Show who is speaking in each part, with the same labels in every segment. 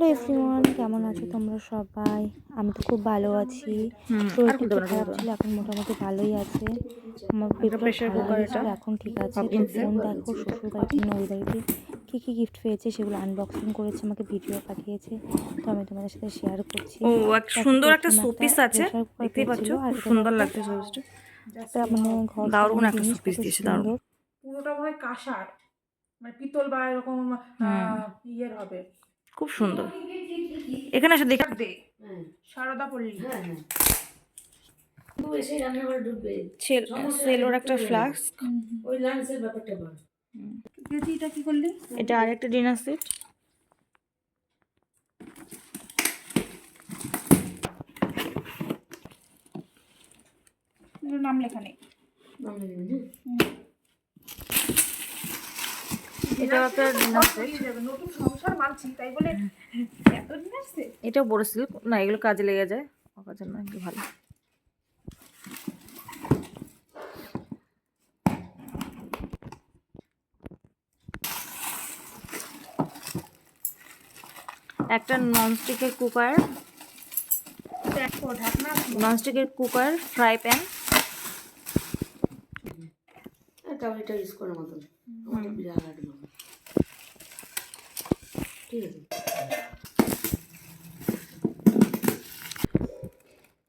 Speaker 1: Hello everyone, কেমন আছো তোমরা সবাই? আমি তো খুব ভালো আছি। শরীরটা একটু খারাপ ছিল, এখন মোটামুটি ভালোই আছে। আমার পেটটা ঠান্ডা লেগেছিল, এখন ঠিক আছে। তো বোন দেখো শ্বশুর বাড়িতে না ওই বাড়িতে কী কী গিফট পেয়েছে সেগুলো আনবক্সিং করেছে, আমাকে ভিডিও পাঠিয়েছে, তো আমি তোমাদের সাথে শেয়ার করছি।
Speaker 2: ও এক সুন্দর একটা শোপিস আছে, দেখতেই পাচ্ছ, খুব সুন্দর লাগছে শোপিসটা।
Speaker 1: একটা মানে ঘর
Speaker 2: দারুণ
Speaker 1: সাজানোর
Speaker 2: একটা
Speaker 1: জিনিস,
Speaker 2: শোপিস
Speaker 1: কত
Speaker 2: দিয়েছে, দারুণ।
Speaker 1: সুন্দর।
Speaker 3: পুরোটা মনে হয় কাঁসার, মানে পিতল বা এরকম ইয়ের হবে।
Speaker 2: খুব সুন্দর। এখানে এসে দেখে
Speaker 3: দে সারদা পল্লী।
Speaker 2: সেলোর একটা ফ্লাস্ক।
Speaker 3: এটা কি করলি?
Speaker 2: এটা আরেকটা ডিনার সেট।
Speaker 3: নাম লেখা নেই।
Speaker 2: এটাও একটা ডিনার সেট।
Speaker 3: নতুন সংসার মানছি তাই বলে এত দিন আসছে।
Speaker 2: এটাও বড় সিল্ক না, এগুলো কাজে লেগে যায়, কাজে না, একটু ভালো। একটা ননস্টিকের কুকার, ননস্টিকের কুকার, ফ্রাই প্যান।
Speaker 4: এটা ইউজ করার মতন আমাদের বিরাট লাগে। ঠিক আছে।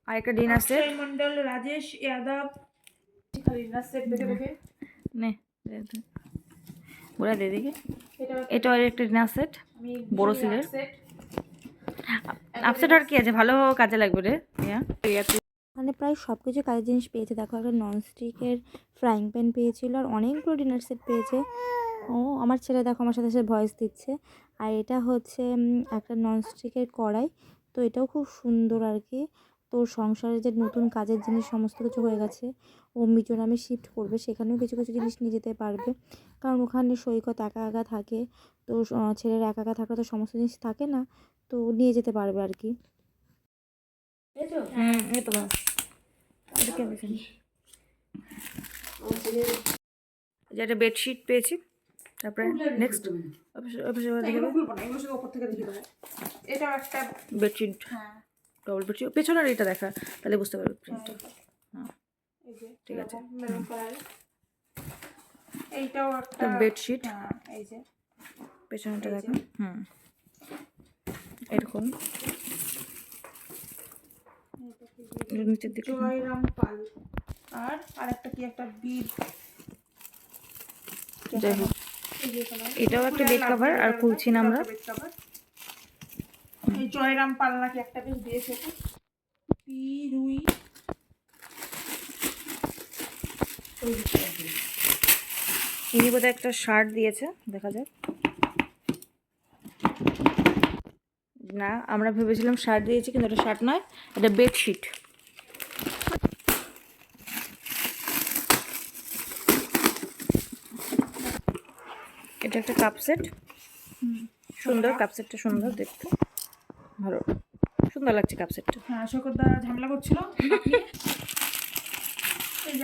Speaker 2: আরেকটা dinner set.
Speaker 3: Mondal, Rajesh Yadav dinner set দেখে দেখে
Speaker 2: নে ওরা দিয়ে দিকে। এটাও একটা ডিনার সেট, বড় সিলের। আপসেট আর কি আছে, ভালো কাজে লাগবে রে।
Speaker 1: মানে প্রায় সব কিছু কাজের জিনিস পেয়েছে। দেখো, একটা ননস্টিকের ফ্রাইং প্যান পেয়েছিল, আর অনেকগুলো ডিনার সেট পেয়েছে। ও আমার ছেলে দেখো আমার সাথে সাথে ভয়েস দিচ্ছে। আর এটা হচ্ছে একটা ননস্টিকের কড়াই, তো এটাও খুব সুন্দর আর কি। তো সংসারে যে নতুন কাজের জিনিস সমস্ত কিছু হয়ে গেছে, ও মিজোরামে শিফট করবে, সেখানেও কিছু কিছু জিনিস নিয়ে যেতে পারবে, কারণ ওখানে সৈকত একা একা থাকে। তো ছেলের একা একা থাকলে তো সমস্ত জিনিস থাকে না, তো নিয়ে যেতে পারবে আর কি।
Speaker 2: এই তো যেটা বেডশিট পেয়েছি। তারপরে নেক্সট
Speaker 3: এটা একটা
Speaker 2: বেডশিট, ডবল বেডশিট, পেছনের এটা দেখা, তাহলে বুঝতে পারবে প্রিন্টটা। হ্যাঁ, ঠিক আছে।
Speaker 3: এইটাও একটা
Speaker 2: বেডশিট,
Speaker 3: এই যে
Speaker 2: পেছনটা দেখো। এরকম নিচের দিকে
Speaker 3: জয়রাম পাল। আর আরেকটা কি একটা বিড,
Speaker 2: যাই হোক, এটাও একটা বেড কভার। আর খুলছি না আমরা।
Speaker 3: এই জয়রাম পাল নাকি একটা বেশ দিয়েছে, রুই।
Speaker 2: ইনি বোধহয় একটা শার্ট দিয়েছে, দেখা যাক। না, আমরা ভেবেছিলাম শার্ট দিয়েছি, কিন্তু এটা শার্ট নয়, এটা বেডশিট। এটা একটা কাপ সেট, সুন্দর কাপ সেটটা, সুন্দর দেখতে, ভালো সুন্দর লাগছে কাপ সেটটা।
Speaker 3: হ্যাঁ, শকরদা ঝামেলা করছিল।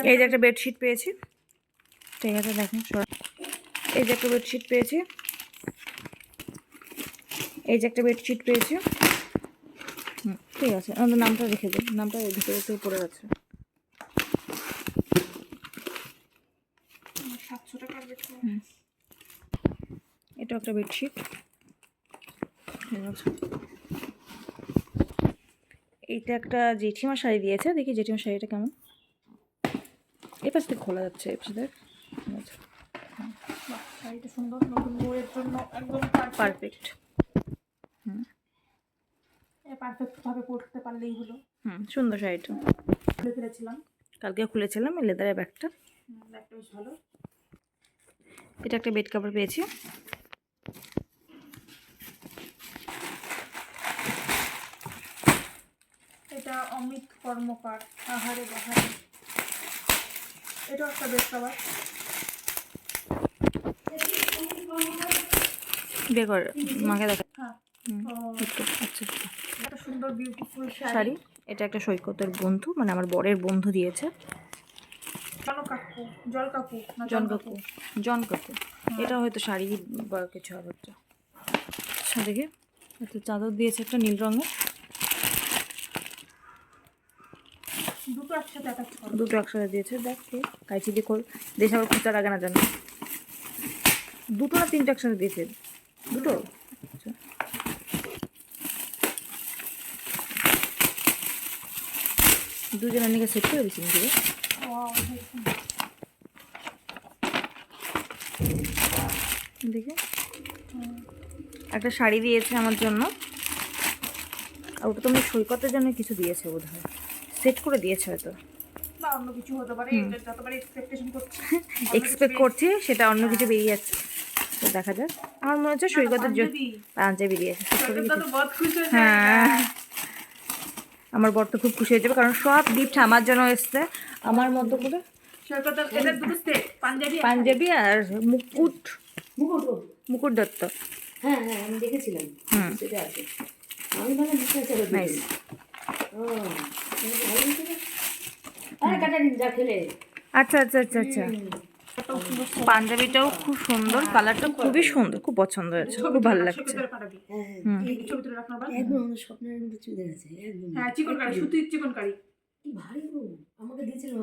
Speaker 2: এই যে একটা বেডশিট পেয়েছি, ঠিক আছে দেখেন। এই যে একটা বেডশিট পেয়েছি, এই যে একটা বেডশিট পেয়েছি। ঠিক আছে, আমাদের নামটা রেখে দিন, নামটা এর ভিতরে পড়ে গেছে।
Speaker 3: 700 টাকার বেশি।
Speaker 2: এটা একটা বেডশিট, ঠিক আছে। এইটা একটা জেঠিমা শাড়ি দিয়েছে, দেখি জেঠিমা শাড়িটা কেমন। এই পাশ থেকে খোলা যাচ্ছে, এই পাশে দেখ।
Speaker 3: শাড়িটা সুন্দর, নতুন বউয়ের জন্য একদম
Speaker 2: পারফেক্ট।
Speaker 3: পারফেক্ট ভাবে পরতে পারলেই হলো।
Speaker 2: সুন্দর শাড়িটা,
Speaker 3: খুলে ফেলেছিলাম,
Speaker 2: কালকে খুলেছিলাম। এই লেদারের ব্যাগটা,
Speaker 3: ব্যাগটা বেশ ভালো।
Speaker 2: এটা একটা বেড কভার পেয়েছি।
Speaker 3: এটা অমিত কর্মকার, আহারে বাহারে। এটা একটা বেড কভার।
Speaker 2: বের কর, মাকে দেখা।
Speaker 3: হ্যাঁ,
Speaker 2: আচ্ছা,
Speaker 3: একটা সুন্দর বিউটিফুল
Speaker 2: শাড়ি। এটা একটা সৈকতের বন্ধু, মানে আমার বরের বন্ধু দিয়েছে।
Speaker 3: জল কাকু।
Speaker 2: জন কাকু। এটা হয়তো শাড়ি বা কিছু হবে একটা। আচ্ছা দেখি, একটা চাদর দিয়েছে একটা নীল রঙের,
Speaker 3: দুটো একসাথে অ্যাটাচ করো।
Speaker 2: দুটো একসাথে দিয়েছে। দেখ কাইচি দিয়ে খোল, দেশ আবার খুঁচার আগে না জানো। দুটো না তিনটে একসাথে দিয়েছে? দুটো। আচ্ছা। দুজনের নিকে সেট করে দিচ্ছি নাকি রে?
Speaker 3: ওয়াও, দেখুন।
Speaker 2: দেখে একটা শাড়ি দিয়েছে আমার জন্য, আর ওটা তো সৈকতের জন্য কিছু দিয়েছে বোধ হয়, সেট করে দিয়েছে হয়তো।
Speaker 3: বা অন্য কিছু হতে পারে, এটা যতবার এক্সপেকটেশন করছি
Speaker 2: এক্সপেক্ট করছি সেটা অন্য কিছু বেরিয়ে যাচ্ছে, তো দেখা যাক। আমার মনে হচ্ছে সৈকতের জন্য পাঞ্জাবি দিয়েছে।
Speaker 3: সৈকত তো বহুত খুশি হয়ে
Speaker 2: হ্যাঁ,
Speaker 3: যায়।
Speaker 2: আমার বর তো খুব খুশি হয়ে যাবে, কারণ সব গিফট আমার জন্য এসছে। আমার মতো করে
Speaker 3: সৈকত এটা দুটো সেট, পাঞ্জাবি আর
Speaker 2: পাঞ্জাবি আর মুকুট,
Speaker 4: মুকুট ও।
Speaker 2: মুকুট দত্ত।
Speaker 4: হ্যাঁ হ্যাঁ আমি দেখেছিলাম, সেটা আছে। আমি মানে বুঝতে চাই
Speaker 2: নাইস।
Speaker 4: ও ভালো হয়েছে না? আরে কাটা দিন যা খেলে।
Speaker 2: আচ্ছা আচ্ছা আচ্ছা আচ্ছা, পাঞ্জাবিটাও খুব সুন্দর, কালারটা খুবই সুন্দর, খুব পছন্দ হয়েছে, খুব ভালো লাগছে।
Speaker 3: সৈকতের পাঠাবি।
Speaker 4: হ্যাঁ
Speaker 3: এই ছবি তুলে রাখনা বা।
Speaker 4: একদম আমার স্বপ্নের মধ্যে চুদের আছে একদম।
Speaker 3: হ্যাঁ, চিকন কারি, সুতির চিকন কারি।
Speaker 4: কি ভারী গো, আমাকে দিয়েছিল।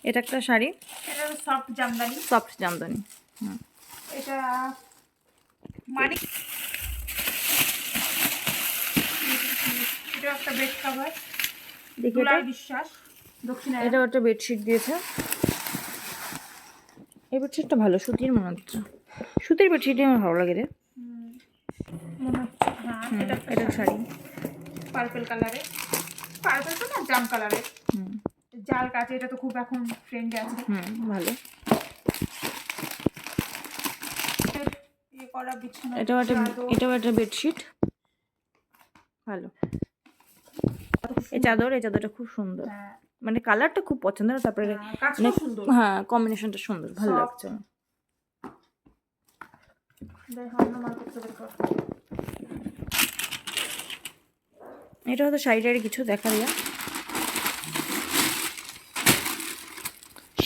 Speaker 2: এটা একটা শাড়ি,
Speaker 3: এটা সফট জামদানি।
Speaker 2: সফট জামদানি।
Speaker 3: এটা মানে এটা একটা বেড কভার,
Speaker 2: দেখি এটা,
Speaker 3: দুলাই বিশ্বাস, দক্ষিণা।
Speaker 2: এটাও একটা বেডশিট দিয়েছে। এই বেডশিটটা ভালো, সুতির মনে হচ্ছে, সুতির বেডশিটই আমার ভালো লাগে রে।
Speaker 3: মনে হচ্ছে হ্যাঁ, এটা
Speaker 2: এটা শাড়ি।
Speaker 3: পার্পল কালারে, পার্পল তো না জাম কালারে,
Speaker 2: হুম
Speaker 3: জাল কাছে, এটা তো খুব এখন ট্রেন্ডে আছে।
Speaker 2: ভালো।
Speaker 3: ইয়ে করা বিছানা,
Speaker 2: এটাও একটা বেডশিট, ভালো। এই চাদরটা খুব সুন্দর,
Speaker 3: হ্যাঁ,
Speaker 2: মানে কালারটা খুব পছন্দের, তারপরে
Speaker 3: কাজটা সুন্দর।
Speaker 2: হ্যাঁ কম্বিনেশনটা সুন্দর, ভালো
Speaker 3: Soft.
Speaker 2: লাগছে।
Speaker 3: দেখো অন্য মার্কেট থেকে কর।
Speaker 2: এটা হয়তো শাড়িটার কিছু দেখা যায়,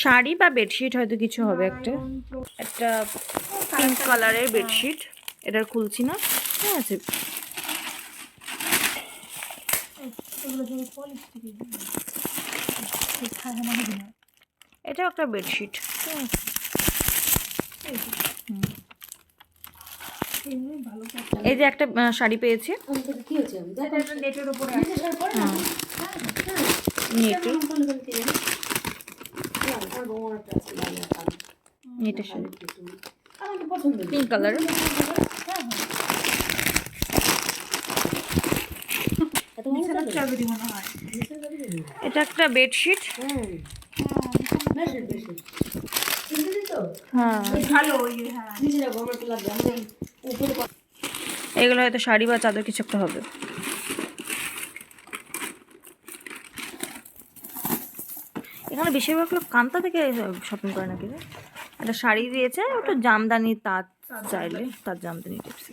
Speaker 2: শাড়ি বা বেডশিট হয়তো কিছু হবে একটা। একটা পিঙ্ক কালারের বেডশিট, এটার খুলছি না, ঠিক আছে।
Speaker 3: এগুলো সব পলিস্টারের। খায় মানে না।
Speaker 2: এটাও একটা বেডশিট, ঠিক আছে।
Speaker 3: এমনি ভালো কাজ।
Speaker 2: এই যে একটা শাড়ি পেয়েছি,
Speaker 4: আমি তোকে কি হয়েছে আমি দেখো
Speaker 3: এটা নেটের উপরে আছে।
Speaker 4: নিচে সর পড়ে না।
Speaker 2: নেটে,
Speaker 4: আমার বউ একটা আছে লাল আর কালো।
Speaker 2: নেটের শাড়ি,
Speaker 4: আমার তো পছন্দ।
Speaker 2: পিঙ্ক কালারের।
Speaker 4: এত ভালো
Speaker 3: বিছানার
Speaker 4: লাগে?
Speaker 3: চাদরই মনে হয়।
Speaker 4: নিচে যাবি না?
Speaker 2: এটা একটা বেডশিট।
Speaker 4: হ্যাঁ বেশ বেশ চিন্তা তো
Speaker 2: হ্যাঁ,
Speaker 3: ভালো ওই হ্যাঁ।
Speaker 4: নিচে যাবো আমার তো লাগবে আমাদের উপরে
Speaker 2: এগুলো হয়তো শাড়ি বা চাদর কিছু একটা হবে। এখানে বেশিরভাগ লোক কান্তা থেকে শপিং করে নাকি রে? একটা শাড়ি দিয়েছে, ওটা জামদানি, তাঁত চাইলে তার জামদানি টিপস।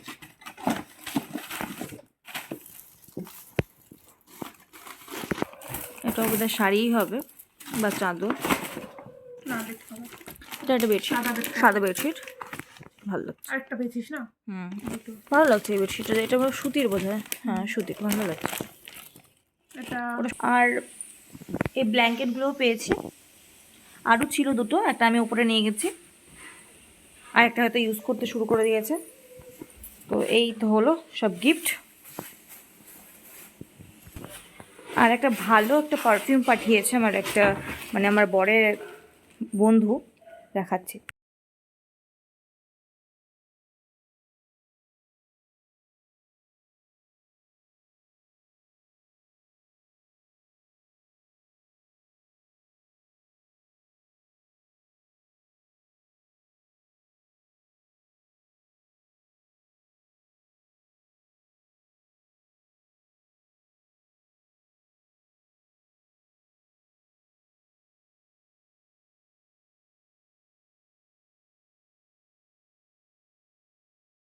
Speaker 2: এটা বোধহয় শাড়িই হবে বা চাদর।
Speaker 3: না দেখতে হবে।
Speaker 2: এটা একটা বেডশিট, সাদা বেডশিট, ভালো লাগছে।
Speaker 3: আরেকটা পেয়েছিস না?
Speaker 2: ভালো লাগছে এই বেডশিটটা, এটা আমার সুতির বোধ হয়। হ্যাঁ সুতির, ভালো লাগছে।
Speaker 3: এটা
Speaker 2: আর এই ব্ল্যাঙ্কেটগুলোও পেয়েছি, আরও ছিল দুটো, একটা আমি উপরে নিয়ে গেছি, আর একটা হয়তো ইউজ করতে শুরু করে দিয়েছে। তো এই তো হলো সব গিফট। আর একটা ভালো একটা পারফিউম পাঠিয়েছে আমার একটা, মানে আমার বরের বন্ধু, দেখাচ্ছি।